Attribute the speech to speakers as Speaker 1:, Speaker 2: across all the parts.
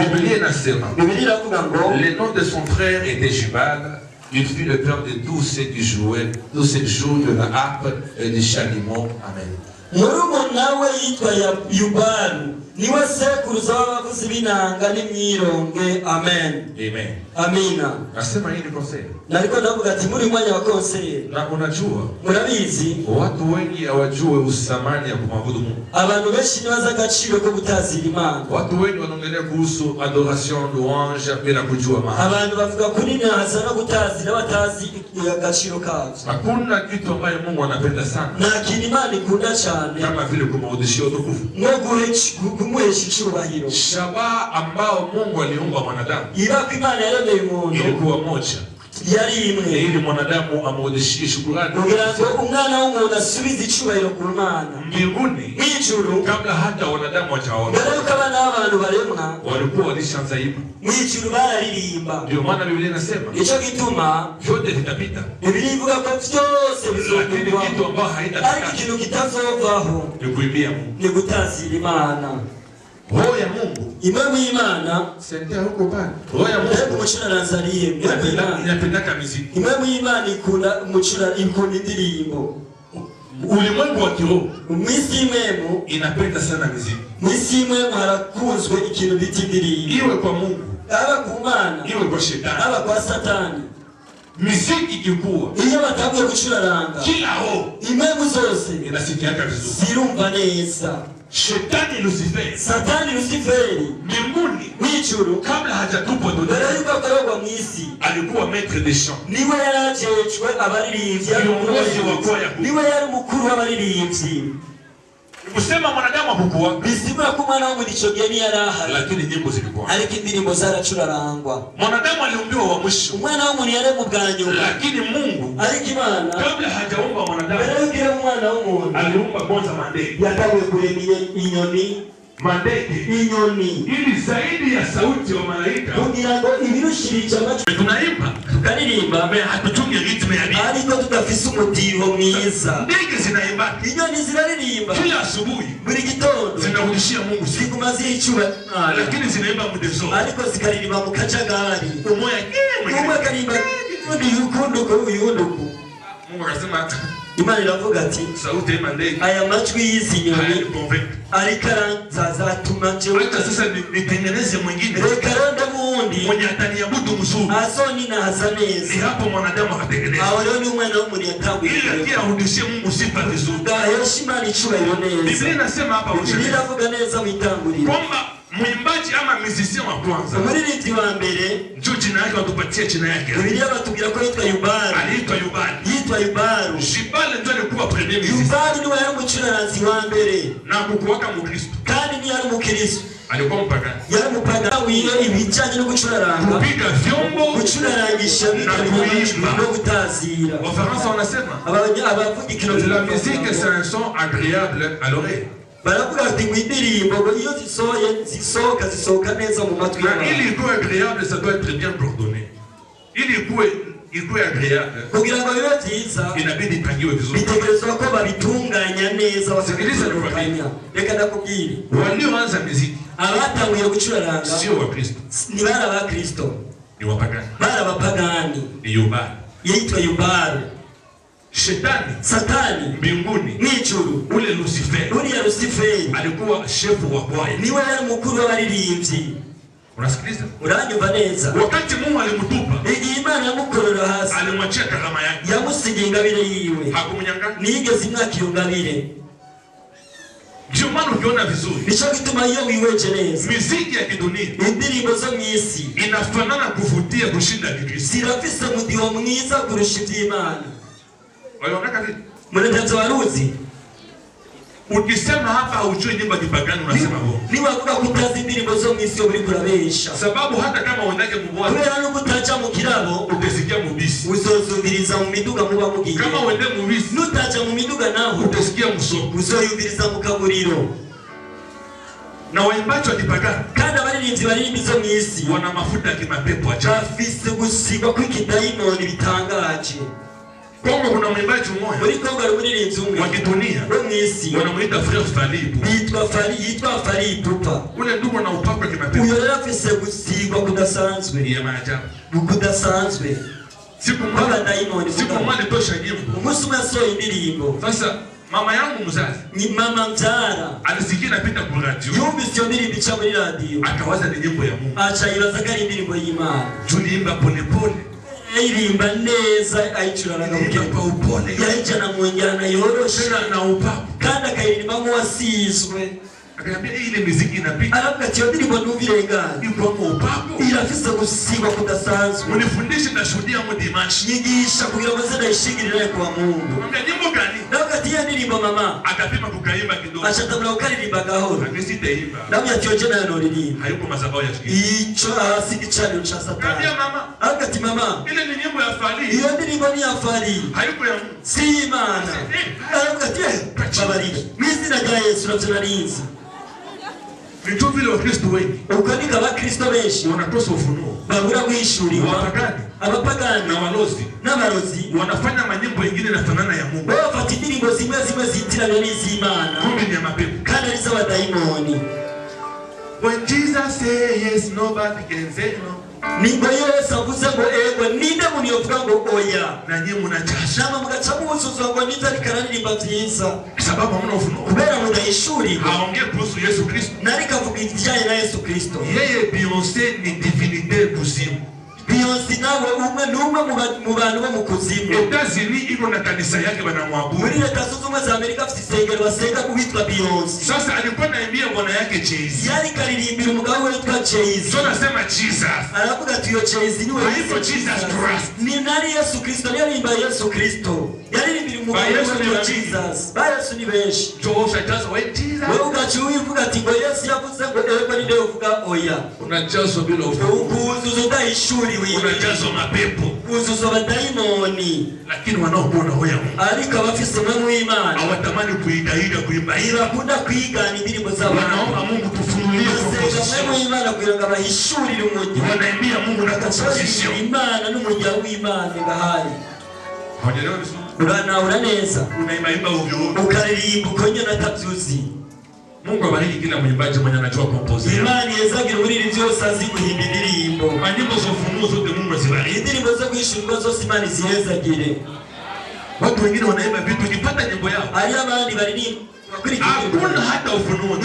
Speaker 1: Biblia inasema le nom de son frère était Jubal. Il fut le père de tous ceux qui jouaient, tous ceux qui jouent de la harpe et du chalumeau. Amen.
Speaker 2: Murumuna we yitwa Yubalu niwe sekuruza w'abavuzi b'inanga n'imyironge. Amen.
Speaker 1: Amen.
Speaker 2: Amina.
Speaker 1: Nasema hili konsei.
Speaker 2: Nariko ndavuga ati muri mwanya wa konsei.
Speaker 1: Na unajua
Speaker 2: murabizi
Speaker 1: watu wengi hawajui usamani ya kumwabudu Mungu.
Speaker 2: Abantu benshi nibaza agaciro ko gutazira Imana.
Speaker 1: Watu wengi wanaongelea kuhusu adoration, louange bila kujua maana.
Speaker 2: Abantu bavuga kuri nasa no gutazira batazi agaciro kavyo.
Speaker 1: Hakuna kitu ambacho Mungu anapenda sana.
Speaker 2: Na kintu Imana ikunda cyane
Speaker 1: kama vile kumrudishia utukufu.
Speaker 2: Kumuhesha icyubahiro.
Speaker 1: Shabaha ambao Mungu aliumba mwanadamu.
Speaker 2: Ibako Imana yaremeye umuntu.
Speaker 1: Ilikuwa moja.
Speaker 2: Yari imwe.
Speaker 1: Ili mwanadamu amrudishie shukrani.
Speaker 2: Kugira ngo umwana w'umuntu asubize icyubahiro ku Mana.
Speaker 1: Mbinguni.
Speaker 2: Mwijuru.
Speaker 1: Kabla hata wanadamu hawajaona.
Speaker 2: Mbere yuko abana b'abantu baremwa.
Speaker 1: Walikuwa walishaanza imba.
Speaker 2: Mwijuru bararirimba.
Speaker 1: Ndio maana Biblia inasema.
Speaker 2: Ico gituma
Speaker 1: vyote vitapita.
Speaker 2: Biblia ivuga ko vyose bizokugwa.
Speaker 1: Lakini kitu ambao haitapita.
Speaker 2: Ariko ikintu kitazovaho.
Speaker 1: Ni kuimbia Mungu.
Speaker 2: Ni gutazira Imana.
Speaker 1: Roho ya Mungu.
Speaker 2: Imana y'Imana.
Speaker 1: Sentia huko pale. Roho ya Mungu.
Speaker 2: Umucura Nazariye.
Speaker 1: Inapendaka muziki.
Speaker 2: Imana y'Imana ikunda umucura ikunda indirimbo.
Speaker 1: Ulimwengu wa kiroho.
Speaker 2: Mwisi imwemu
Speaker 1: inapenda sana muziki.
Speaker 2: Mwisi imwemu harakunzwe ikintu bita indirimbo.
Speaker 1: Iwe kwa Mungu.
Speaker 2: Aba ku Mana.
Speaker 1: Iwe kwa shetani.
Speaker 2: Aba kwa Satani.
Speaker 1: Muziki ikikuwa.
Speaker 2: Iyo batangiye gucuraranga.
Speaker 1: Kila roho.
Speaker 2: Imwemu zose.
Speaker 1: Inasikiaka vizuri.
Speaker 2: Zirumva neza.
Speaker 1: Shetani Lucifer.
Speaker 2: Satani Luciferi.
Speaker 1: Mbinguni.
Speaker 2: Mwijuru.
Speaker 1: Kabla hajatupwa duniani.
Speaker 2: Mbere yuko akarogwa mwisi.
Speaker 1: Alikuwa maître des chants.
Speaker 2: Niwe yarajejwe abaririmbyi. Niwe yari mukuru w'abaririmbyi.
Speaker 1: Kusema mwanadamu hakuwa.
Speaker 2: Bisigura ko mwana w'umuntu ico gihe yarahari.
Speaker 1: Lakini nyimbo zilikuwa.
Speaker 2: Ariko indirimbo zaracurarangwa.
Speaker 1: Mwanadamu aliumbiwa wa mwisho.
Speaker 2: Umwana w'umuntu yari mu bwanyu.
Speaker 1: Lakini Mungu.
Speaker 2: Ariko Imana.
Speaker 1: Kabla hajaumba mwanadamu.
Speaker 2: Mbere yuko umwana w'umuntu.
Speaker 1: Aliumba kwanza mandege.
Speaker 2: Yatawe kurema inyoni.
Speaker 1: Mandege.
Speaker 2: Inyoni.
Speaker 1: Ili zaidi ya sauti ya malaika.
Speaker 2: Kugira ngo ibirushirije amajwi.
Speaker 1: Tunaimba.
Speaker 2: Tukaririmba.
Speaker 1: Mbere hatutunge ritme ya dini.
Speaker 2: Ariko tudafise umutiho mwiza.
Speaker 1: Ndege zinaimba.
Speaker 2: Inyoni ziraririmba.
Speaker 1: Kila asubuhi.
Speaker 2: Buri gitondo.
Speaker 1: Zinarudishia Mungu sifa.
Speaker 2: Zigumazi icyubahiro.
Speaker 1: Lakini zinaimba mudezo.
Speaker 2: Ariko zikaririmba mu kajagari.
Speaker 1: Umoya
Speaker 2: umwe karimba undi yukunduko uyunduko.
Speaker 1: Mungu akasema
Speaker 2: Imana iravuga ati
Speaker 1: sauti ya mandege
Speaker 2: aya majwi y'izinyoni
Speaker 1: ariko
Speaker 2: aranzazatuma jewe
Speaker 1: sasa nitengeneze mwingine
Speaker 2: reka ronda mundi
Speaker 1: mwenye ataniabudu mzuri
Speaker 2: asoni na hasanezi.
Speaker 1: Ni hapo mwanadamu akatengeneza.
Speaker 2: Aho rero ni umwana w'umuntu yatanguye
Speaker 1: ili atia arudishie Mungu sifa vizuri.
Speaker 2: Heshima ni icyubahiro neza.
Speaker 1: Biblia inasema hapa
Speaker 2: Biblia inavuga neza mwitangurira
Speaker 1: kwamba mwimbaji ama musicien wa kwanza
Speaker 2: umuririmbyi wa mbere
Speaker 1: ndio jina yake watupatie jina yake.
Speaker 2: Biblia batubwira ko yitwa Yubalu.
Speaker 1: Aliitwa Yubalu.
Speaker 2: Yitwa Yubalu.
Speaker 1: Yubalu ndio alikuwa premier musicien.
Speaker 2: Yubalu niwe yari umucuraranzi wa mbere
Speaker 1: na kukuwaka Mkristo.
Speaker 2: Kandi ni yari umukristo.
Speaker 1: Alikuwa mpagani.
Speaker 2: Yari mupagani wiyo ibijanye no gucuraranga.
Speaker 1: Kupiga vyombo,
Speaker 2: gucurarangisha
Speaker 1: na kuimba
Speaker 2: no gutazira.
Speaker 1: Wafaransa wanasema
Speaker 2: abavuga ikino
Speaker 1: la musique c'est un son agréable à l'oreille.
Speaker 2: Baravuga ati mwindirimbo ngo iyo zisohoka neza mu matwi
Speaker 1: y'abantu. Ili ikuwe agréable ça doit être bien coordonné. Ili ikuwe agréable.
Speaker 2: Kugira ngo bibe byiza
Speaker 1: inabidi ipangiwe vizuri.
Speaker 2: Bitegerezwa ko babitunganya neza
Speaker 1: wasikiliza
Speaker 2: bakabitunganya. Reka ndakubwira.
Speaker 1: Walioanza muziki
Speaker 2: abatanguye gucuraranga
Speaker 1: sio wa Kristo.
Speaker 2: Ni bana ba Kristo.
Speaker 1: Ni wapagani.
Speaker 2: Bana bapagani.
Speaker 1: Ni Yubalu.
Speaker 2: Yitwa Yubalu.
Speaker 1: Shetani
Speaker 2: Satani
Speaker 1: mbinguni
Speaker 2: n'ijuru
Speaker 1: ule Lucifer
Speaker 2: uriya Luciferi
Speaker 1: alikuwa shefu wa kwaya.
Speaker 2: Niwe yari mukuru w'abaririmbyi.
Speaker 1: Unasikiliza?
Speaker 2: Uranyumva neza.
Speaker 1: Wakati Mungu alimtupa
Speaker 2: igihe Imana yamukorera hasi
Speaker 1: alimwachia karama yake.
Speaker 2: Yamusigiye ingabire yiwe.
Speaker 1: Hakumnyang'anya.
Speaker 2: Nigeze imwaka iyo ngabire.
Speaker 1: Ndio maana ukiona vizuri.
Speaker 2: Nico gituma iyo wiweje neza.
Speaker 1: Muziki ya kidunia.
Speaker 2: Indirimbo zo mwisi
Speaker 1: inafanana kuvutia kushinda Kristo.
Speaker 2: Zirafise mudiho mwiza kurusha iby'Imana.
Speaker 1: Waliona vipi?
Speaker 2: Mwenendo waruzi.
Speaker 1: Ukisema hapa hujui nyimbo za kipagani unasema bongo.
Speaker 2: Ni wavuga kutazi indirimbo zo mwisi uri kurabesha.
Speaker 1: Sababu hata kama uendake mubwazi.
Speaker 2: Kubera no kutaja mu kirabo
Speaker 1: utasikia mubisi.
Speaker 2: Uzozumviriza mu miduga muba mugiye.
Speaker 1: Kama uende mubisi
Speaker 2: nutaja mu miduga naho
Speaker 1: utasikia musoko.
Speaker 2: Uzoyumviriza mu kaburiro.
Speaker 1: Na waimbaji wa kipagani
Speaker 2: kandi abaririmbyi baririmba izo mwisi
Speaker 1: wana mafuta ya kimapepo acha.
Speaker 2: Bafise gusigwa kw'ikidayimoni bitangaje.
Speaker 1: Kongo kuna mwimbaji mmoja.
Speaker 2: Muri Kongo ari umuririmbyi umwe.
Speaker 1: Wa kidunia.
Speaker 2: Wo mwisi.
Speaker 1: Wanamuita Frère Fally Ipupa.
Speaker 2: Yitwa Fally Ipupa.
Speaker 1: Ule ndugu na upako kimapenzi.
Speaker 2: Uyo yari afise gusigwa kudasanzwe.
Speaker 1: Ya maajabu.
Speaker 2: Kudasanzwe.
Speaker 1: Siku moja tosha nyimbo.
Speaker 2: Umunsi umwe yasohoye indirimbo.
Speaker 1: Sasa mama yangu mzazi
Speaker 2: ni mama mzara
Speaker 1: alisikia napita kwa radio.
Speaker 2: Yumvise iyo ndirimbo ica muri radio.
Speaker 1: Akawaza ni nyimbo ya Mungu.
Speaker 2: Acha yibaza ko ari indirimbo y'Imana.
Speaker 1: Tuliimba pole pole.
Speaker 2: Irimba neza ayicurana
Speaker 1: kwa upole.
Speaker 2: Yajana mu njyana yoroshe
Speaker 1: na upako.
Speaker 2: Kandi akayirimba nk'uwasizwe.
Speaker 1: Akaniambia ile muziki inapita.
Speaker 2: Aravuga ati iyo ndirimbo ntuvirengane.
Speaker 1: Iko mu upako.
Speaker 2: Irafise gusigwa kudasanzwe.
Speaker 1: Unifundishe na shuhudia mu dimanche.
Speaker 2: Nyigisha kugira ngo zidashingirira kwa Mungu.
Speaker 1: Mwambia nyimbo gani?
Speaker 2: Navuga ati iyo ndirimbo mama.
Speaker 1: Akapima kukaimba kidogo.
Speaker 2: Achatabula ukaririmba gahoro.
Speaker 1: Akisitaimba.
Speaker 2: Navuga ati yoje nayo noririmba.
Speaker 1: Hayuko mazabao ya shikiri.
Speaker 2: Ico asigicaniro cha Satani.
Speaker 1: Mwambia mama.
Speaker 2: Aravuga ati mama.
Speaker 1: Ile ni nyimbo ya Fally.
Speaker 2: Iyo ndirimbo ni ya Fally.
Speaker 1: Hayuko ya Mungu.
Speaker 2: Si Imana. Aravuga ati babarira. Mwizina rya Yesu navyinarinzi.
Speaker 1: Ndio vile Wakristo wengi.
Speaker 2: Ukanika Abakristo benshi
Speaker 1: wanakosa ufunuo.
Speaker 2: Babura guhishuriwa.
Speaker 1: Abapagani na walozi.
Speaker 2: N'abarozi
Speaker 1: wanafanya manyimbo mengine yanafanana ya Mungu.
Speaker 2: Bafata indirimbo zimwe zitirana n'iz'Imana.
Speaker 1: Kumbe ni mapepo.
Speaker 2: Kandi ari z'abadayimoni.
Speaker 1: When Jesus says yes, nobody can say no.
Speaker 2: Ningo Yesu avuze ngo ego ninde muntu yovuga ngo oya.
Speaker 1: Na nyinyi mnachasha.
Speaker 2: Nama mugaca mubuzuza ngo nitari kararirimba vyiza.
Speaker 1: Sababu hamna ufunuo.
Speaker 2: Kubera mudahishuriwe.
Speaker 1: Haongee kuhusu Yesu Kristo.
Speaker 2: Nari kavuga ibijyanye na Yesu Kristo.
Speaker 1: Yeye Beyoncé ni divinité kuzimu.
Speaker 2: Beyoncé nawe umwe numwe mu bantu bo mu kuzimu.
Speaker 1: Etats-Unis iko na kanisa yake banamwabudu.
Speaker 2: Muri Leta Zunze Ubumwe za Amerika afite isengero basenga kuwitwa Beyoncé.
Speaker 1: Sasa alikuwa anaimbia bwana yake Jay-Z.
Speaker 2: Yari karirimbira umugabo witwa Jay-Z.
Speaker 1: Sio nasema Jesus.
Speaker 2: Aravuga ati yo Jay-Z niwe
Speaker 1: Haiko Jesus Christ.
Speaker 2: Ni nani Yesu Kristo? Yaririmba Yesu Kristo. Yaririmbira umugabo witwa Jesus. Ba Yesu ni benshi.
Speaker 1: Josha just wait Jesus.
Speaker 2: Wewe ugachuye uvuga ati ngo Yesu yavuze ngo ego ni ndio uvuga oya.
Speaker 1: Unajazwa bila ufunuo.
Speaker 2: Ukuzuzo udahishuriwe.
Speaker 1: Unajazwa mapepo.
Speaker 2: Ukuzuzo abadayimoni.
Speaker 1: Lakini wanaokuona hoya Mungu.
Speaker 2: Ariko abafise mwe mu Imana.
Speaker 1: Hawatamani kuimba.
Speaker 2: Bakunda kwigana indirimbo z'abantu.
Speaker 1: Wanaomba Mungu tufunulie
Speaker 2: proposition. Mwe mu Imana kugira ngo abahishurire umujyi.
Speaker 1: Wanaimbia Mungu na proposition.
Speaker 2: Imana n'umujyi w'Imana ngahari.
Speaker 1: Hawaelewa vizuri.
Speaker 2: Uranaura neza.
Speaker 1: Unaimba ovyo.
Speaker 2: Ukaririmba ukonye natavyuzi.
Speaker 1: Mungu abariki kila mwimbaji mwenye anajua compose.
Speaker 2: Imani yezagira umuririmbyi wose azi guhimba indirimbo.
Speaker 1: Nyimbo za ufunuo zote Mungu azibariki.
Speaker 2: Indirimbo zo kwishurwa zose Imana ziyezagire.
Speaker 1: Watu wengine wanaimba vitu ukipata nyimbo yao.
Speaker 2: Ari abandi baririmba.
Speaker 1: Hakuna hata ufunuo.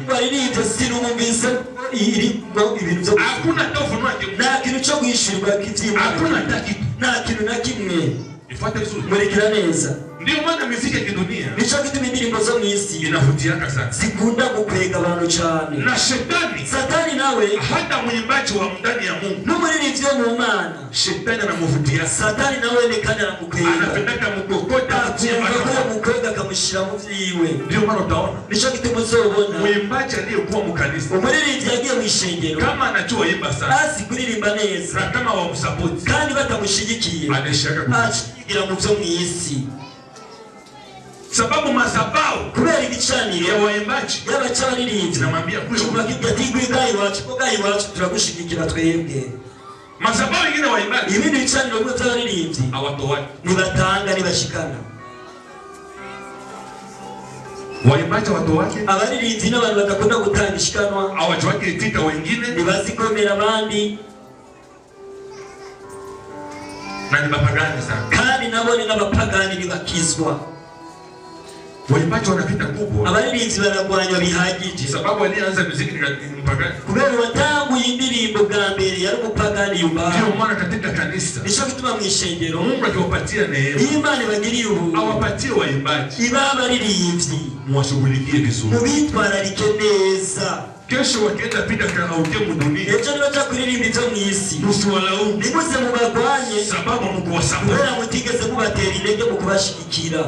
Speaker 2: Baririmba sinumvise ibintu byo.
Speaker 1: Hakuna hata ufunuo.
Speaker 2: Nta kintu cyo kwishurwa kivyimba.
Speaker 1: Hakuna hata kitu.
Speaker 2: Nta kintu na kimwe.
Speaker 1: Ifuate vizuri.
Speaker 2: Murikira neza.
Speaker 1: Ndio maana muziki ya kidunia
Speaker 2: nico gituma indirimbo zo mwisi
Speaker 1: inavutiaka sana.
Speaker 2: Zikunda gukwega abantu cyane.
Speaker 1: Na Satani
Speaker 2: nawe
Speaker 1: hata mwimbaji wa ndani ya Mungu.
Speaker 2: N'umuririmbyi wo mu Mana.
Speaker 1: Shetani anamuvutia.
Speaker 2: Satani nawe nekana anamukwega.
Speaker 1: Anapendaka mukokota
Speaker 2: mukwega kamushira mu vyiwe.
Speaker 1: Ndio maana utaona.
Speaker 2: Nico gituma uzobona.
Speaker 1: Mwimbaji aliyekuwa mu kanisa.
Speaker 2: Umuririmbyi yagiye mu ishengero.
Speaker 1: Kama anajua imba sana.
Speaker 2: Asi kuririmba neza.
Speaker 1: Na kama wamsupport.
Speaker 2: Kandi batamushigikiye.
Speaker 1: Anashaka
Speaker 2: kugira mu byo mwisi.
Speaker 1: Sababu mazabao
Speaker 2: kubera igicaniro
Speaker 1: ya waimbaji
Speaker 2: y'abacaririmbyi
Speaker 1: namwambia kule
Speaker 2: tigwi gayi wacu turagushigikira twebwe.
Speaker 1: Mazabao yingine waimbaji
Speaker 2: ibindi bicaniro byo by'abaririmbyi
Speaker 1: awatowani
Speaker 2: nibatanga nibashikana.
Speaker 1: Waimbaji watu wake
Speaker 2: abaririmbyi n'abantu badakunda gutanga ishikanwa
Speaker 1: awachwake itika wengine
Speaker 2: nibazikomera abandi
Speaker 1: na ni bapagani sana.
Speaker 2: Kandi nabone n'abapagani nibakizwa.
Speaker 1: Waimbaji wanapita kubwa.
Speaker 2: Abaririmbyi baragwanya bihagije.
Speaker 1: Sababu alianza muziki ni mpagani.
Speaker 2: Kubera watanguye indirimbo bwa mbere yari umupagani yumba.
Speaker 1: Ndio maana katika kanisa
Speaker 2: nico gituma mu ishengero
Speaker 1: Mungu akiwapatia neema.
Speaker 2: Imana bagiriye ubu.
Speaker 1: Awapatie waimbaji.
Speaker 2: Ibabaririmbyi
Speaker 1: muwashughulikie vizuri.
Speaker 2: Mubitwararike neza.
Speaker 1: Kesho wakienda pita karaoke mu dunia.
Speaker 2: Ejo nibaja kuririmba ivyo mwisi.
Speaker 1: Musiwalaumu.
Speaker 2: Nimuze mubagwanye.
Speaker 1: Sababu mukuwasapoti.
Speaker 2: Kubera mutigeze mubatera intege mu kubashigikira.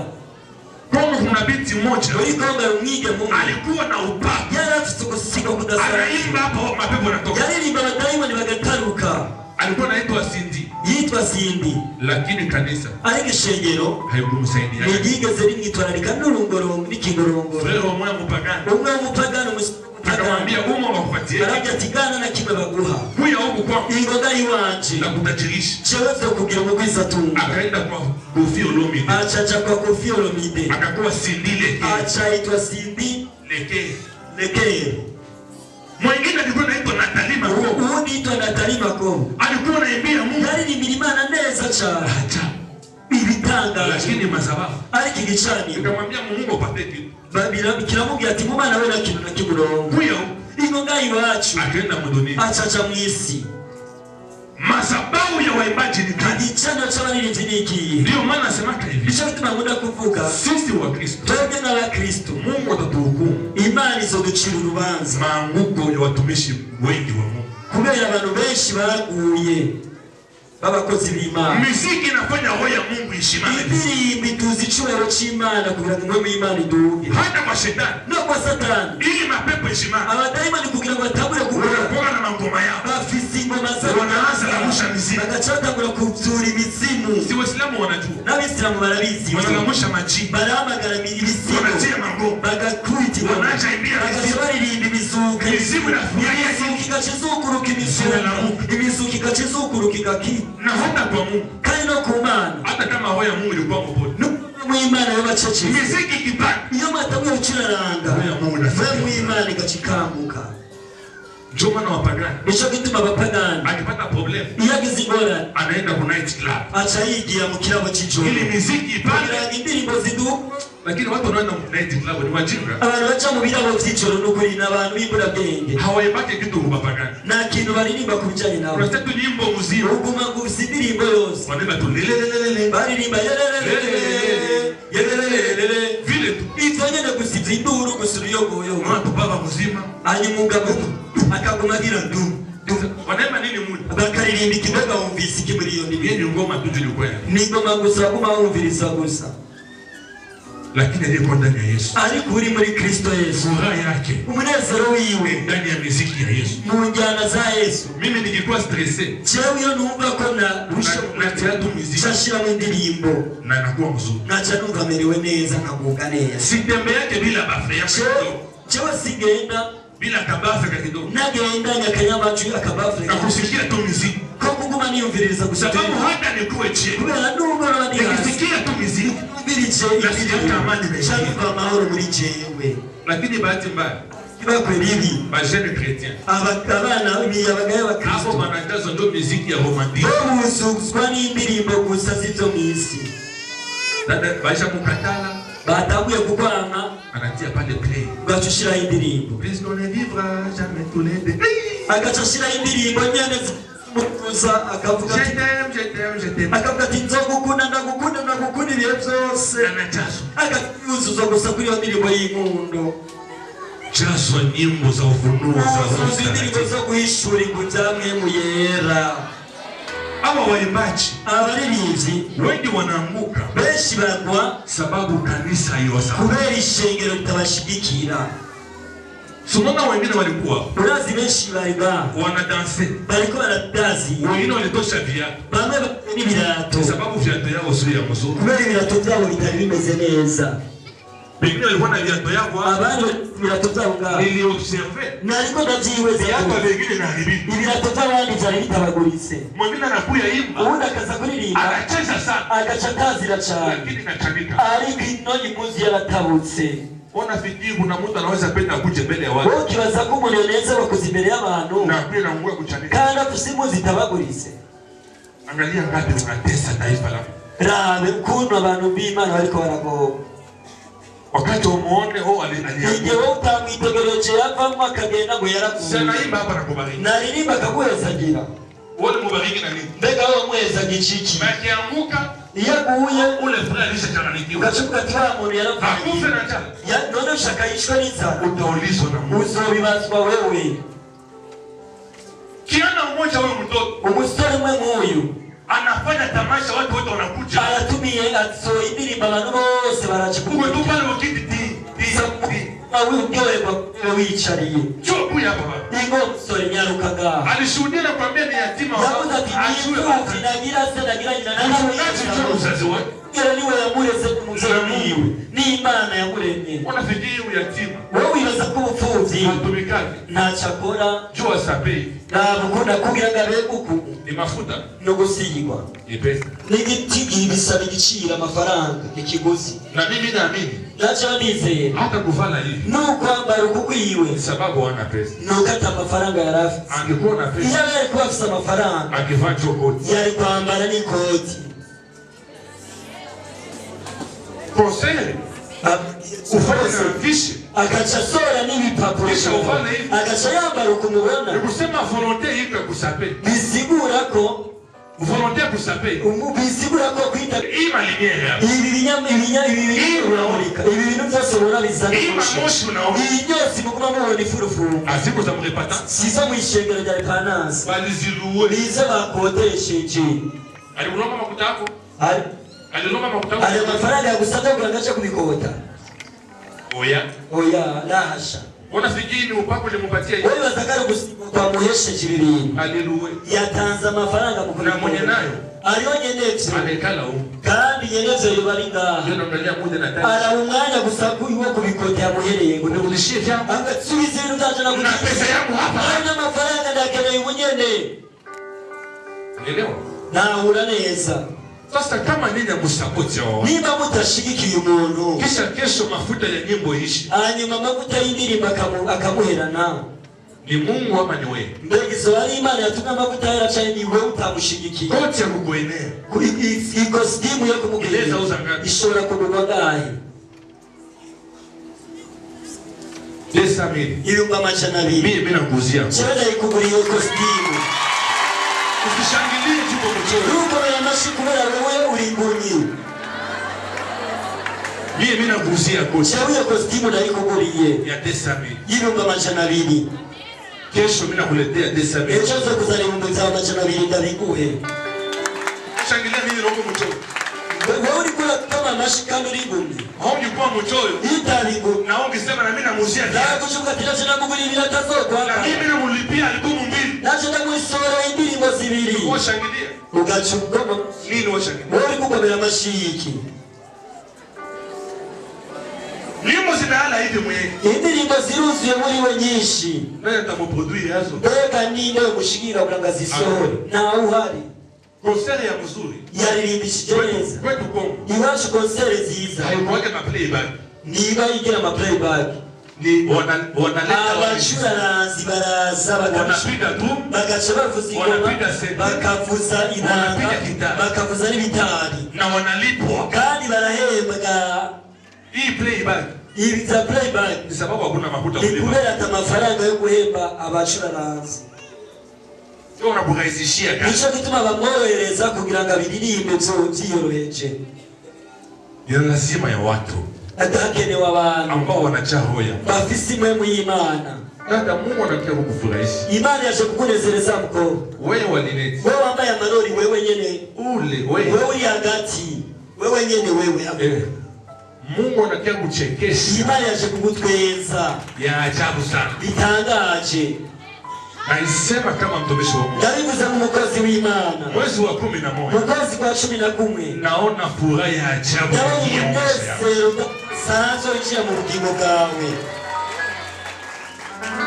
Speaker 1: Kongo kuna binti mmoja.
Speaker 2: Muri Kongo umwige Mungu.
Speaker 1: Alikuwa na upako.
Speaker 2: Yarafite gusiga kudasanzwe.
Speaker 1: Anaimba hapo mapepo yanatoka.
Speaker 2: Yaririmba abadayimoni bagataruka.
Speaker 1: Alikuwa anaitwa Cindy.
Speaker 2: Yitwa Cindy.
Speaker 1: Lakini kanisa
Speaker 2: ariko ishengero
Speaker 1: hayikumsaidia.
Speaker 2: Nigigeze rimwitwararika n'urungorongo n'ikingorongoro.
Speaker 1: Rero umwe mupagani.
Speaker 2: Umwe mupagani
Speaker 1: akamwambia umo wakupatie.
Speaker 2: Arabya tigana na kimwe baguha.
Speaker 1: Kuya huko kwa
Speaker 2: ingoga yiwanje.
Speaker 1: Na kutajirisha.
Speaker 2: Chewe kugira umugwiza tunga.
Speaker 1: Akaenda kwa Koffi Olomide.
Speaker 2: achacha kwa Koffi Olomide,
Speaker 1: akakuwa Cindy Lekere,
Speaker 2: achaitwa Cindy Lekere.
Speaker 1: Mwingine alikuwa anaitwa Nathalie Makobo.
Speaker 2: Huyu anaitwa Nathalie Makobo.
Speaker 1: Alikuwa anaimbia Mungu.
Speaker 2: Yari ni milimana neza cyane. Ibitanga
Speaker 1: lakini mazababu.
Speaker 2: Ari kigicani.
Speaker 1: Nikamwambia Mungu apate kitu.
Speaker 2: Babira kiramubwira ati mumana we na kintu na kimurongo.
Speaker 1: Huyo
Speaker 2: ingo ngai wacu.
Speaker 1: Akaenda muduni.
Speaker 2: Achacha mwisi.
Speaker 1: Mazababu ya waimbaji ni kali.
Speaker 2: Ichana cy'abaririmbyi nikiye.
Speaker 1: Ndio maana nasemaka hivi.
Speaker 2: Ico bituma nkunda kuvuga
Speaker 1: sisi wa Kristo.
Speaker 2: Twebwe n'abakristo.
Speaker 1: Mungu atatuhukumu.
Speaker 2: Imana izoducira urubanza.
Speaker 1: Maanguko ya watumishi wengi wa Mungu.
Speaker 2: Kubera abantu benshi baguye. Babakozi b'Imana.
Speaker 1: Muziki inafanya roho ya Mungu ishimame.
Speaker 2: Indirimbo ituzi icubahiro c'Imana kugira ngo ingoma y'Imana iduge.
Speaker 1: Hata kwa shetani.
Speaker 2: No kwa Satani.
Speaker 1: Ili mapepo ishimame.
Speaker 2: Abadayimoni kugira ngo batangure gukora.
Speaker 1: Wanakuwa na mangoma yao.
Speaker 2: Bafise ingoma zabo.
Speaker 1: Wanaanza kurusha mizimu.
Speaker 2: Bagacatangura kuvyura imizimu.
Speaker 1: Si Waislamu wanajua.
Speaker 2: N'Abisilamu barabizi.
Speaker 1: Wanaamsha maji.
Speaker 2: Barahamagara ibisimu.
Speaker 1: Wanatia mangoma.
Speaker 2: Bagakwiti.
Speaker 1: Wanaacha imbia mizimu.
Speaker 2: Baririmba imizuka.
Speaker 1: Mizimu inafurahia.
Speaker 2: Imizuka igacizukuruka imizuka. Imizuka igacizukuruka igakira.
Speaker 1: Na hata kwa Mungu.
Speaker 2: Kandi no ku Mana.
Speaker 1: Hata kama roho ya Mungu ilikuwa mpote.
Speaker 2: Mw'Imana y'abacece.
Speaker 1: Muziki kipanda.
Speaker 2: Iyo matamwe uciraranga. Mw'Imana igacikamuka.
Speaker 1: Ndio maana wapagani.
Speaker 2: Nico gituma abapagani.
Speaker 1: Akipata problem.
Speaker 2: Iyo agize ingorane.
Speaker 1: Anaenda ku night club.
Speaker 2: Aca yigira mu kirabo c'ijoro.
Speaker 1: Ili muziki ipande.
Speaker 2: Indirimbo zidu.
Speaker 1: Lakini watu wanaenda ku night club ni wajinga.
Speaker 2: Abantu baca mu birabo vy'ijoro n'ukuri n'abantu b'imburabwenge.
Speaker 1: Hawaibaki kitu ku bapagani.
Speaker 2: Nta kintu baririmba ku bijanye nabo.
Speaker 1: Unasikia tu nyimbo muzima.
Speaker 2: Uguma gusa indirimbo yose.
Speaker 1: Wanaimba tu lelelelele.
Speaker 2: Baririmba yelelelele. Yelelelele.
Speaker 1: Vile tu.
Speaker 2: Izo nyene gusiza induru gusa uruyogoyogo.
Speaker 1: Watu baba mzima.
Speaker 2: Hanyuma umugabo akaguma agira du.
Speaker 1: Wanaimba nini mudi?
Speaker 2: Bakaririmba ikibaga wumvise iki muri iyo
Speaker 1: Yeye ni ngoma tu ilikuwa.
Speaker 2: ni ngoma gusa guma wumviriza gusa.
Speaker 1: Lakini alikuwa ndani ya Yesu.
Speaker 2: Ariko uri muri Kristo Yesu.
Speaker 1: Furaha yake.
Speaker 2: Umunezero wiwe
Speaker 1: Ndani ya muziki ya Yesu.
Speaker 2: mu njyana za Yesu.
Speaker 1: Mimi nilikuwa stressé.
Speaker 2: Jewe iyo numva ko
Speaker 1: Na tia tu muziki.
Speaker 2: shashira mu ndirimbo
Speaker 1: Na nakuwa mzuri.
Speaker 2: naca numva merewe neza nkaguka neza.
Speaker 1: Sitembe yake bila bafe ya kidogo.
Speaker 2: Jewe sigenda
Speaker 1: Bila kabafe kidogo.
Speaker 2: nagenda nyakanyamacu akabafu
Speaker 1: Na kusikia tu muziki.
Speaker 2: ko kuguma niyumviriza gusa.
Speaker 1: Sababu hata nikuwe chini.
Speaker 2: Kubera nubwo abandi
Speaker 1: Nikisikia tu muziki.
Speaker 2: Shaka amahoro muri jewe.
Speaker 1: Lakini bahati mbaya
Speaker 2: Bakwe bibi
Speaker 1: bajene chrétien
Speaker 2: abana biyabagaye
Speaker 1: hapo
Speaker 2: bakristo
Speaker 1: wanajaza ndio muziki ya romantique
Speaker 2: buzuzwa n'indirimbo gusa zivyo mwisi.
Speaker 1: dada baisha mukatala
Speaker 2: Batanguye kukwanga
Speaker 1: anatia pale play
Speaker 2: ugacushira indirimbo.
Speaker 1: please don't vivre jamais tous les deux
Speaker 2: Agacushira indirimbo nyene mukuza akavuga ati
Speaker 1: je t'aime
Speaker 2: akavuga ati nzogukunda ndagukunda ibihe byose.
Speaker 1: anajaza
Speaker 2: Akayuzuza gusa kuri iyo ndirimbo y'inkundo.
Speaker 1: jazo nyimbo za ufunuo za
Speaker 2: Uzuza indirimbo zo guhishura ingujamwe mu yera.
Speaker 1: aba waimbaji
Speaker 2: Abaririmbyi
Speaker 1: wengi wanaanguka
Speaker 2: benshi bagwa
Speaker 1: sababu kanisa yosa
Speaker 2: kubera ishengero ritabashigikira.
Speaker 1: sunona wengine walikuwa
Speaker 2: Urazi benshi bariga
Speaker 1: wanadanse
Speaker 2: bariko baradazi
Speaker 1: wengine walitosha viatu
Speaker 2: bamwe bafite n'ibirato
Speaker 1: sababu viatu yao sio ya mzuri
Speaker 2: kubera ibirato byabo bitari bimeze neza.
Speaker 1: wengine walikuwa na viatu yao
Speaker 2: Abandi ibirato byabo ngaho
Speaker 1: niliobserve
Speaker 2: nariko ndavyiweza
Speaker 1: viatu vingine na haribika
Speaker 2: ibirato by'abandi vyari bitabaguritse.
Speaker 1: mwingine anakuya imba
Speaker 2: Ubundi akaza kuririmba
Speaker 1: anacheza sana
Speaker 2: agaca atazira cane
Speaker 1: lakini kachanika
Speaker 2: ariko ino impuzu yaratabutse.
Speaker 1: ona fikiri kuna mtu anaweza penda kuje mbele ya
Speaker 2: Wowe
Speaker 1: watu
Speaker 2: ukibaza ko umuntu yoneza bakoze imbere y'abantu
Speaker 1: na pia naungua kuchanika
Speaker 2: kandi afise impuzu itabaguritse.
Speaker 1: angalia ngapi unatesa taifa lako
Speaker 2: Rabe ukuntu abantu b'Imana bariko baragoba.
Speaker 1: wakati umuone
Speaker 2: Igihe
Speaker 1: alianguka
Speaker 2: wowe utamwitegereje yavamwo akagenda ngo yaraguye.
Speaker 1: sana imba hapa na kubariki
Speaker 2: Naririmba akaguhezagira.
Speaker 1: wale mubariki na nini
Speaker 2: Mbega wowe muhezaga iki?
Speaker 1: na kianguka
Speaker 2: Iyo aguye
Speaker 1: ule fulani alishachanganyikiwa
Speaker 2: ugacuka ati wa muntu
Speaker 1: akufe
Speaker 2: yaravuye.
Speaker 1: na njaa
Speaker 2: None ushaka yishwe n'inzara.
Speaker 1: utaulizwa na Mungu
Speaker 2: Uzobibazwa wewe.
Speaker 1: kiana mmoja huyo mtoto
Speaker 2: Umusore umwe nk'uyu
Speaker 1: anafanya tamasha watu wote wanakuja
Speaker 2: aratumiye asohoye indirimbo abantu bose baraje
Speaker 1: uwe tu pale ukiti ti
Speaker 2: uryoherwa wicariye.
Speaker 1: choo kuya hapa
Speaker 2: Ingo umusore musore nyarukaga
Speaker 1: alishuhudia na kuambia ni yatima
Speaker 2: yavuze ati nifuti nagira se nagira nyina
Speaker 1: nani mzazi wake
Speaker 2: kera niwe yamureze kumuzamiwe ni Imana yamuremye.
Speaker 1: Unafikiri yatima
Speaker 2: wewe wibaza ko ubupfuvyi
Speaker 1: hatumikake
Speaker 2: ntacakora
Speaker 1: jua sabe
Speaker 2: nabukunda kugira ngo abeguku
Speaker 1: ni mafuta
Speaker 2: no gusigwa
Speaker 1: ipesa
Speaker 2: n'igiti gibisaba igiciro amafaranga ikiguzi.
Speaker 1: na mimi naamini
Speaker 2: nacho nizeye
Speaker 1: hata kuvala hivi
Speaker 2: n'ukwambara ukukwiwe
Speaker 1: sababu wana pesa
Speaker 2: n'ukata amafaranga yarafi
Speaker 1: angekuwa na pesa
Speaker 2: iyo yari kuba afise amafaranga
Speaker 1: angevaa chokoti
Speaker 2: yari kwambara n'ikoti.
Speaker 1: conseil ufanye na fiche
Speaker 2: akacha sora n'ibipapuro
Speaker 1: kisha ufanye hivi
Speaker 2: akacha yambara ukumubona
Speaker 1: nikusema volonté hivi ya kusape
Speaker 2: bisigura ko
Speaker 1: volonté ya kusape
Speaker 2: bisigura ko kwita
Speaker 1: ima lumière
Speaker 2: ibi binyamurika ibi bintu byose ubona bizana
Speaker 1: ima moshi unaona
Speaker 2: iyi byose muguma mubona ifurufuru
Speaker 1: aziko za mrepata
Speaker 2: sizo mu ishengero rya Repanance
Speaker 1: baliziruwe
Speaker 2: bize bakodesheje
Speaker 1: alilomba makuta yako
Speaker 2: ari amafaranga yagusabye kugira ngo ace kubikota oya nahasha.
Speaker 1: Unafikiri ni upako limupatia hivi
Speaker 2: wewe watakari kwa muhesheje ibintu
Speaker 1: haleluya
Speaker 2: yatanze amafaranga mu
Speaker 1: kuna mwenye nayo
Speaker 2: ariyo nyenevyo
Speaker 1: amekala huko
Speaker 2: kandi nyenevyo yobaringa
Speaker 1: ndio naangalia muda na time
Speaker 2: ara umwanya gusa kuyiwo kubikota yamuhereye ngo
Speaker 1: ndio vyangu
Speaker 2: angasubiza ibintu byaje na
Speaker 1: kuna pesa yangu hapa
Speaker 2: na amafaranga ndakeneye ubunyene
Speaker 1: elewa
Speaker 2: nahura neza.
Speaker 1: Sasa kama nini musapoti wao
Speaker 2: niba mutashigikiye umuntu
Speaker 1: kisha kesho mafuta ya nyimbo ishi
Speaker 2: hanyuma amavuta y'indirimbo akamuherana
Speaker 1: ni Mungu ama ni wewe
Speaker 2: mbega izo ari Imana yatumye amavuta yaraca ni wewe utamushigikiye
Speaker 1: kote kukuenea
Speaker 2: ikositimu yo kumugireza ishobora kugurwa ngahe
Speaker 1: 200,000
Speaker 2: ibihumbi amajana abiri
Speaker 1: mimi nakuzia
Speaker 2: cyenda ikugura iyo kositimu
Speaker 1: ukishangilia tuko mchoro
Speaker 2: ruko ya mashi kubera wewe ulimbunyi
Speaker 1: mimi nakuzia kote
Speaker 2: iyo kositimu na ikuguriye
Speaker 1: ya 200,000
Speaker 2: ibihumbi amajana abiri
Speaker 1: kesho mimi nakuletea 200,000
Speaker 2: ejo zo kuzana ibihumbi za amajana abiri ndabiguhe
Speaker 1: shangilia mimi roko mchoro
Speaker 2: wewe ulikuwa kama mashi kandi urigumye
Speaker 1: hao ulikuwa mchoro
Speaker 2: itabigu
Speaker 1: na ongezema na mimi namuzia
Speaker 2: na kushuka tiraje na muguri biratazokwa
Speaker 1: na mimi namulipia albumu mbili
Speaker 2: naje ndamusora indirimbo zibiri
Speaker 1: kwa shangilia
Speaker 2: ugachukoma
Speaker 1: nini washangilia
Speaker 2: wewe kukomera mashiki
Speaker 1: nyimbo zinahala hivi mwenyewe
Speaker 2: indirimbo ziruzuye muri we nyinshi
Speaker 1: nani atamuproduire hazo
Speaker 2: bega ninde mushigira kurangazisohore na uhari
Speaker 1: concert ya mzuri
Speaker 2: yaririmbishije neza
Speaker 1: kwetu Kongo
Speaker 2: iwacu concert nziza
Speaker 1: haikuwake ma playback
Speaker 2: niba igira ma playback
Speaker 1: ni wanaleta
Speaker 2: abacuraranzi baraza
Speaker 1: wanapiga tu
Speaker 2: bagaca bavuza ingoma bakavuza inanga bakavuza n'ibitari
Speaker 1: na wanalipwa
Speaker 2: kandi barahembwa.
Speaker 1: hii playback
Speaker 2: ibi za playback
Speaker 1: ni sababu hakuna mafuta
Speaker 2: kulipa kubera amafaranga yo guhemba abacuraranzi
Speaker 1: sio unakurahisishia kazi
Speaker 2: nico gituma bamworohereza kugira ngo abiririmbe byiyoroheje
Speaker 1: ni lazima ya watu
Speaker 2: atakenewe abantu
Speaker 1: ambao wanachahoya
Speaker 2: bafise imwe mu Imana.
Speaker 1: dada Mungu anataka kukufurahisha
Speaker 2: Imana yaje kukunezereza mko
Speaker 1: wewe walineti
Speaker 2: wewe wambaye amarori wewe nyene
Speaker 1: ule wewe
Speaker 2: wewe hagati wewe nyene wewe
Speaker 1: Mungu anataka kuchekesha.
Speaker 2: Imana yaje kugutweza
Speaker 1: Ya ajabu sana
Speaker 2: bitangaje.
Speaker 1: Naisema kama mtumishi wa Mungu.
Speaker 2: Ndabivuze mu mukozi w'Imana.
Speaker 1: Mwezi wa 11.
Speaker 2: Mukozi kwa 11.
Speaker 1: Naona furaha ya ajabu ya Mungu.
Speaker 2: Sanzo ichia mu bugingo bwawe.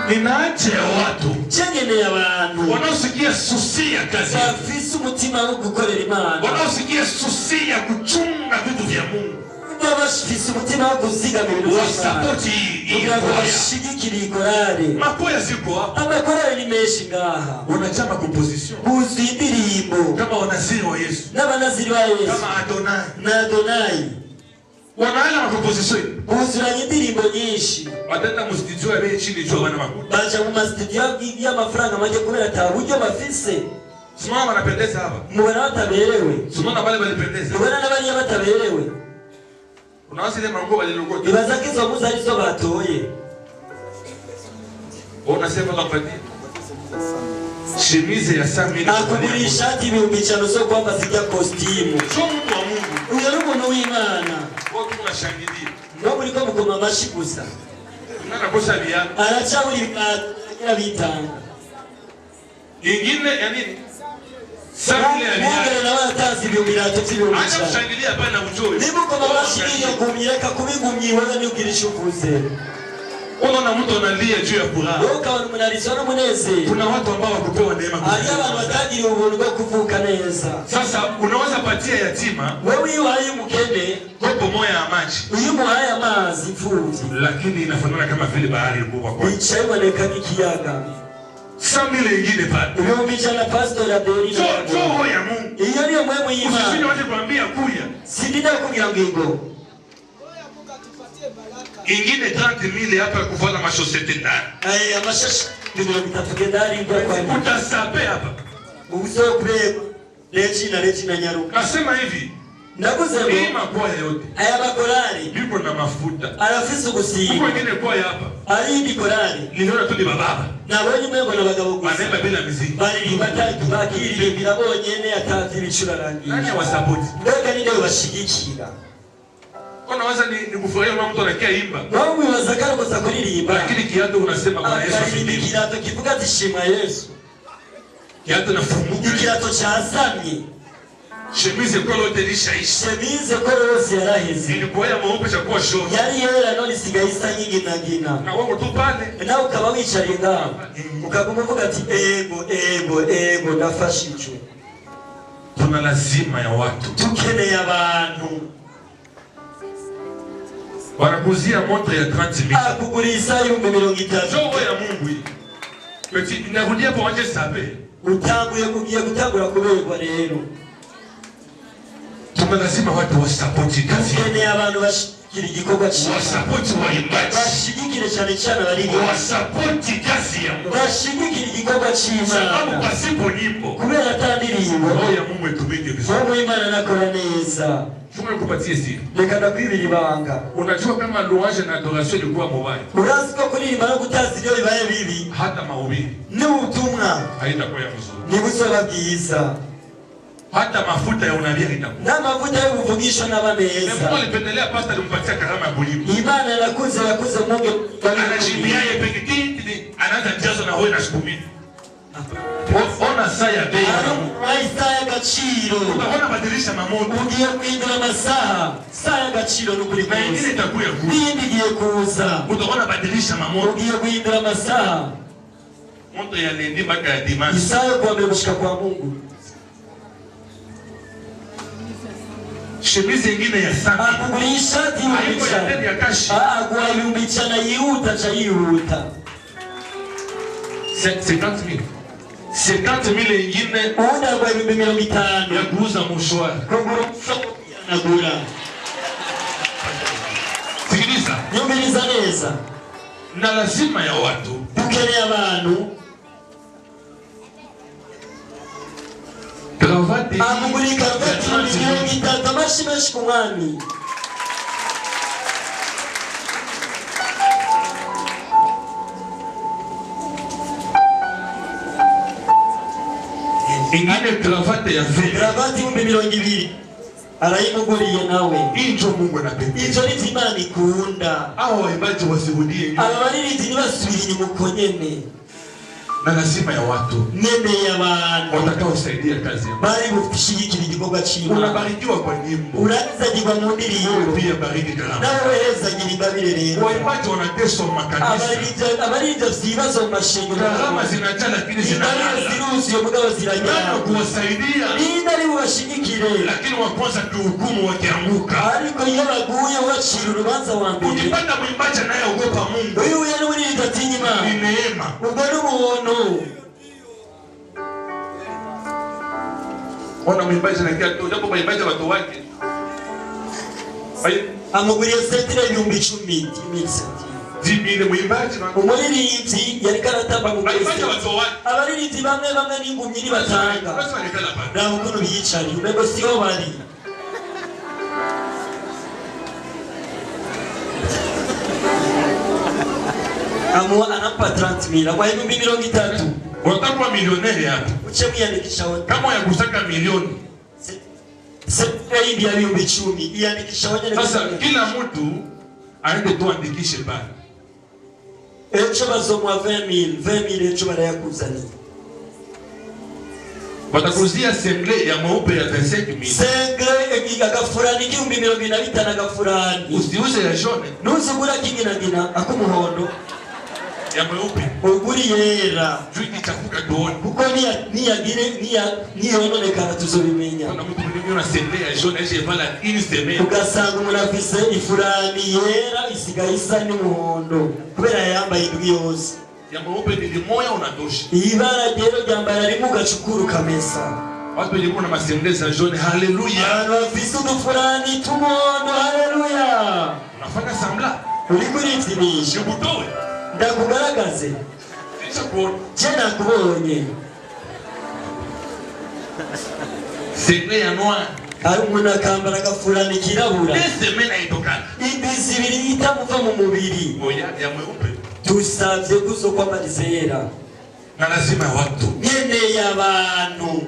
Speaker 1: Ninaache watu
Speaker 2: chengeneye abantu
Speaker 1: wanaosikia susi ya kazi,
Speaker 2: bafise umutima wo gukorera Imana,
Speaker 1: wanaosikia susi ya kuchunga vitu vya Mungu,
Speaker 2: bafise umutima wo kuzigama ibintu by'Imana, kugira ngo bashigikire ikorari.
Speaker 1: Makoya ziko hapa,
Speaker 2: amakorari ni menshi ngaha.
Speaker 1: Unachama composition
Speaker 2: buzuye indirimbo
Speaker 1: kama wanaziri wa Yesu,
Speaker 2: n'abanaziri ba Yesu,
Speaker 1: kama Adonai
Speaker 2: na Adonai.
Speaker 1: Wanaala composition
Speaker 2: buzuranye indirimbo nyinshi.
Speaker 1: Batenda mu studio ya bei chini jua bana makuta,
Speaker 2: baje mu studio y'amafaranga make kubera ataburyo bafise.
Speaker 1: Simama wanapendeza hapa,
Speaker 2: mubona bataberewe.
Speaker 1: Simama bale balipendeza,
Speaker 2: mubona n'abari bataberewe.
Speaker 1: Unawazi ile mango balilogota,
Speaker 2: ibaza kizo muza arizo batoye.
Speaker 1: Unasema kapatia chemise ya 100,000
Speaker 2: akugura ishati ibihumbi 500 so kwamba zijya costume.
Speaker 1: Sio mtu wa Mungu,
Speaker 2: uyo ni umuntu w'Imana.
Speaker 1: watu tunashangilia
Speaker 2: no muri ko mukoma amashi gusa.
Speaker 1: Nana kosa bia
Speaker 2: aracaburi agira bitanga.
Speaker 1: Ingine ya nini? Samile ya
Speaker 2: Mungu na watazi biumirato by'ibirungo.
Speaker 1: Acha kushangilia hapana uchoyo.
Speaker 2: Nibuko babashiriye kumyeka kubigumyi wewe ni ugirisha uvuze.
Speaker 1: Unaona mtu analia juu ya furaha.
Speaker 2: Wewe kama mnalizana munezero.
Speaker 1: Kuna watu ambao wakupewa neema.
Speaker 2: Ari abantu batagiriye ubuntu bwo kuvuka neza.
Speaker 1: Sasa unaweza patia yatima.
Speaker 2: Wewe uhaye mukene
Speaker 1: kopo moja ya maji.
Speaker 2: Uyu muhaye amazi mfuzi.
Speaker 1: Lakini inafanana kama vile bahari kubwa kwa.
Speaker 2: Ichayiboneka nk'ikiyaga.
Speaker 1: Samile ingine pale.
Speaker 2: Umejana pastor ya Berlin.
Speaker 1: Roho ya Mungu.
Speaker 2: Iyo niyo mwemu y'Imana.
Speaker 1: Usifanye watu kuambia kuya.
Speaker 2: Sindida kugira ngo
Speaker 1: ingine 30,000 hapa kufuata mashosete ndani.
Speaker 2: Amashashi ndio mtafukendari ndio kwa.
Speaker 1: Utasape hapa.
Speaker 2: Uzo kure lechi na nyaruka.
Speaker 1: Nasema hivi.
Speaker 2: Ndakuze ngo
Speaker 1: hii makwaya yote.
Speaker 2: Aya makorari.
Speaker 1: Yuko na mafuta.
Speaker 2: Arafise gusiga.
Speaker 1: Uko ingine kwaya hapa.
Speaker 2: Ari ndi korari.
Speaker 1: Niliona tu ni baba.
Speaker 2: Nabonye mwengo na bagabo gusa.
Speaker 1: Wanaimba bila muziki.
Speaker 2: Bari batatu bakiri birabonye ne atati bicura rangi.
Speaker 1: Nani wa support?
Speaker 2: Mbega ninde bashigikira.
Speaker 1: Unaweza ni kufurahia mtu anakia imba.
Speaker 2: Wao wiwazakara gusa kuririmba.
Speaker 1: Lakini kiatu unasema kwa Yesu
Speaker 2: asifiwe. Kiatu kivuga ati shima Yesu.
Speaker 1: Kiatu nafunguka.
Speaker 2: Kiatu cha samye.
Speaker 1: Chemise kolo telishaisha.
Speaker 2: Chemise kolo yose yaraheze.
Speaker 1: Ilikuwa ya mweupe cha kuwa show.
Speaker 2: Yari yera none sigaisa nyingi na gina.
Speaker 1: Na wangu tu pale.
Speaker 2: Na ukaba wicariye ngaho. Ukaguma uvuga ati ego ndafashijwe.
Speaker 1: Tuna lazima ya watu.
Speaker 2: Tukeneye abantu.
Speaker 1: Wanakuzia montre ya 30,000.
Speaker 2: Akugurisa 30,000.
Speaker 1: Roho ya Mungu hii. Beti inarudia kwa wanje sabe.
Speaker 2: Utanguye kugiye gutangura kuberwa rero.
Speaker 1: Tuna lazima watu wa support kazi.
Speaker 2: Tukeneye abantu bashigikira igikorwa cyiza.
Speaker 1: Wa support waimbaji.
Speaker 2: Bashigikire cyane bari.
Speaker 1: Wa support kazi ya Mungu.
Speaker 2: Bashigikira igikorwa cyiza.
Speaker 1: Sababu pasipo nyimbo.
Speaker 2: Kubera atandirimbo.
Speaker 1: Roho ya Mungu itumike vizuri.
Speaker 2: Roho Imana nakora neza.
Speaker 1: Funga kupatie siri.
Speaker 2: Reka ndakwibira ibanga.
Speaker 1: Unajua kama louange na adoration ilikuwa mubaya.
Speaker 2: Urazi ko kuririmba no gutaza ibyo bibaye bibi.
Speaker 1: Hata mahubiri.
Speaker 2: Ni ubutumwa.
Speaker 1: Haitakuwa ya mzuri.
Speaker 2: Ni busoba bwiza.
Speaker 1: Hata mafuta ya unabii haitakuwa.
Speaker 2: Na mafuta y'ubuvugishwa n'abameza.
Speaker 1: Mungu alipendelea pastor alimpatia karama ya kulipa.
Speaker 2: Imana yakuze Mungu.
Speaker 1: Anashibia yeye peke yake anaanza jazo na wewe na shukumi. Ona saa ya bei.
Speaker 2: Saa y'agaciro.
Speaker 1: Utaona badilisha mamoto.
Speaker 2: Ugiye kuhindura amasaha. Saa y'agaciro n'ukuri kuza.
Speaker 1: Na ingine itakuwa kuza.
Speaker 2: Nindi igiye kuza.
Speaker 1: Utaona badilisha mamoto.
Speaker 2: Ugiye kuhindura amasaha.
Speaker 1: Moto ya lendi mpaka ya dimanche.
Speaker 2: Isaha yo kuambia gushika kwa Mungu.
Speaker 1: Chemise ingine ya sami.
Speaker 2: Akugurisha shati y'umbichana. Agwa y'umbichana yihuta cha yihuta.
Speaker 1: 50,000. 50,000 ingine.
Speaker 2: Una kwa 50,000
Speaker 1: ya kuuza mshwari.
Speaker 2: Nagura.
Speaker 1: Sikiliza.
Speaker 2: Nyumbiliza neza.
Speaker 1: Na lazima ya watu.
Speaker 2: Tukeneye abantu.
Speaker 1: Gravate.
Speaker 2: Amugurika karvati 30,000 amashimeshi ku mwami.
Speaker 1: Ingine gravate ya vile.
Speaker 2: Gravati 200,000. Arayimuguriye nawe.
Speaker 1: Injo Mungu anapenda.
Speaker 2: Injo ni Imana ikunda.
Speaker 1: Hao waimbaji wasihudie.
Speaker 2: Ababaririzi nibasubira inyuma uko nyene.
Speaker 1: Na lazima ya watu.
Speaker 2: Nene ya abantu.
Speaker 1: Watakaosaidia kazi ya Mungu.
Speaker 2: Bari gushigikira igikorwa cy'Imana.
Speaker 1: Unabarikiwa kwa nyimbo.
Speaker 2: Urazagirwa mu ndirimbo.
Speaker 1: Pia bariki karama.
Speaker 2: Nawe hezagira ibabire rero.
Speaker 1: Waimbaji wanateswa makanisa.
Speaker 2: Abarinja zibazo mu mashengero.
Speaker 1: Karama zinajaa lakini zinalala.
Speaker 2: Ziruzi mugabo ziranyara.
Speaker 1: Ndio kuwasaidia.
Speaker 2: Nindari bubashigikire.
Speaker 1: Lakini wa kwanza tuhukumu wakianguka.
Speaker 2: Ariko iyo baguye wacira urubanza wa mbere.
Speaker 1: Ukipata mwimbaji anayeogopa Mungu.
Speaker 2: Uyu yari muri ndatinya Imana.
Speaker 1: Ni neema.
Speaker 2: Ubwo ni ubuntu.
Speaker 1: Ona mwimbaji anakia tu japo mwimbaji watu wake.
Speaker 2: Amuguriye sentire 10,000 imisi.
Speaker 1: Zibile mwimbaji na
Speaker 2: umuririmbyi yari karatamba mu kwezi. Abaririmbyi bamwe n'ingumyi ni batanga. Nabo kuno biyicari ubego siho bari. Amo anapa 30,000 kwa 50,000.
Speaker 1: Watakuwa milioneri hapa.
Speaker 2: Uche mwiyandikisha wote.
Speaker 1: Kama ya kusaka milioni.
Speaker 2: Sasa hii ya 10,000 iyandikisha wote.
Speaker 1: Sasa kila mtu aende tu andikishe pale.
Speaker 2: Echo bazomwa 20,000 echo barayakuzani.
Speaker 1: Watakuzia assemblée ya mweupe ya 25,000.
Speaker 2: Sengle agafurani igihumbi 25 agafurani.
Speaker 1: Usiuze ya jaune.
Speaker 2: Nuzugura kingina akumuhondo.
Speaker 1: Ya mweupe.
Speaker 2: Uguri yera.
Speaker 1: Juu itakuka dooni.
Speaker 2: Kuko niyononekana tuzobimenya.
Speaker 1: Kuna mtu mwingine assemblée ya jaune aje vala une semaine.
Speaker 2: Ugasanga umuntu afise ifurani yera isigaye isa n'umuhondo kubera yambaye indwi yose.
Speaker 1: Ya mweupe ni limoya unatosha.
Speaker 2: Ibara rero ryambara rimwe ugacukuru kamesa.
Speaker 1: Watu wenye kuna assemblée za jaune, haleluya.
Speaker 2: Abantu bafise udufurani tumuhondo, haleluya.
Speaker 1: Unafanya sambla.
Speaker 2: Uri kurivyinisha.
Speaker 1: Ubutowe.
Speaker 2: Ndakugaragaze. Je nakubonye.
Speaker 1: Sengle ya noir.
Speaker 2: Ari umuntu akambara agafurani kirabura.
Speaker 1: Semena itokana.
Speaker 2: Imbizi ibiri itamuva mu mubiri.
Speaker 1: Oya ya mweupe.
Speaker 2: Tusavye kuzokwambariza yera.
Speaker 1: Na lazima watu.
Speaker 2: Nyene y'abantu.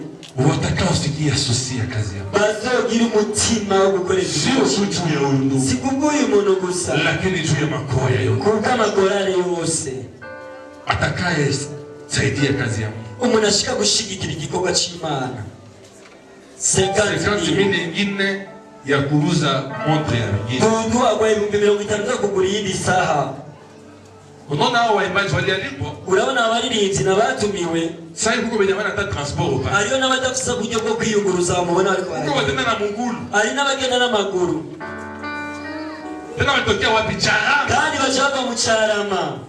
Speaker 1: Watakaosikia sosia kazi yao.
Speaker 2: Bazogira umutima wo gukoresha.
Speaker 1: Sio juu ya undu.
Speaker 2: Sikubwiye umuntu gusa.
Speaker 1: Lakini juu ya makoya yote.
Speaker 2: Kuko amagorane yose.
Speaker 1: Atakaye saidia kazi ya Mungu.
Speaker 2: Umuntu ashika gushigikira igikorwa c'Imana.
Speaker 1: 50,000 ingine ya kuuza montre ya wengine.
Speaker 2: Mundu agwaye 50,000 zo kugura iyindi saha.
Speaker 1: Unaona hao waimbaji walialipwa.
Speaker 2: Urabona abaririmbyi nabatumiwe.
Speaker 1: Sasa huko benye bana hata transport upa.
Speaker 2: Ariyo n'abadafisa uburyo bwo kwiyunguruza mubona ariko bari.
Speaker 1: Huko batenda na mungulu.
Speaker 2: Ari n'abagenda n'amaguru.
Speaker 1: Tena watokea wapi Charama?
Speaker 2: Kandi bashaka mu Charama.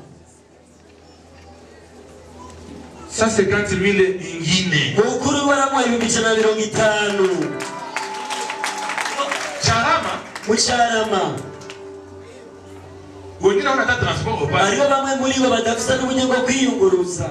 Speaker 1: Sasa 50,000 ingine.
Speaker 2: Mukuru waramuha 150.
Speaker 1: Charama?
Speaker 2: Mu Charama.
Speaker 1: Wengine wana hata transport upa.
Speaker 2: Ariyo bamwe muri bo badafisa n'uburyo bwo kwiyunguruza.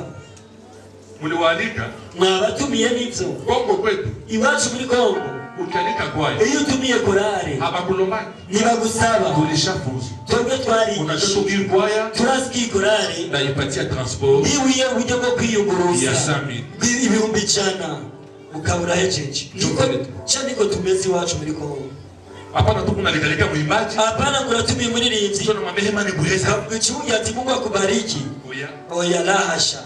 Speaker 1: Muliwalika?
Speaker 2: Mwabatumiye n'ivyo.
Speaker 1: Kongo kwetu.
Speaker 2: Iwacu muri Kongo.
Speaker 1: Ukialika kwayo.
Speaker 2: Iyo utumiye korale.
Speaker 1: Abakulombani.
Speaker 2: Ntibagusaba.
Speaker 1: Tulishafuzu.
Speaker 2: Twebwe twari.
Speaker 1: Unataka kwaya?
Speaker 2: Turasikiye korale.
Speaker 1: Ndayipatia transport.
Speaker 2: Niwiye uburyo bwo kwiyunguruza.
Speaker 1: Ya 100,000.
Speaker 2: Ibihumbi 100. Ukabura hejeje. Niko tumezi iwacu muri Kongo.
Speaker 1: Hapana tu kunalikalika mwimbaji.
Speaker 2: Hapana kunatumiye muririmbyi.
Speaker 1: Sio na mabehema ni buheza.
Speaker 2: Kuchuya ati Mungu akubariki.
Speaker 1: Oya.
Speaker 2: Oya la hasha.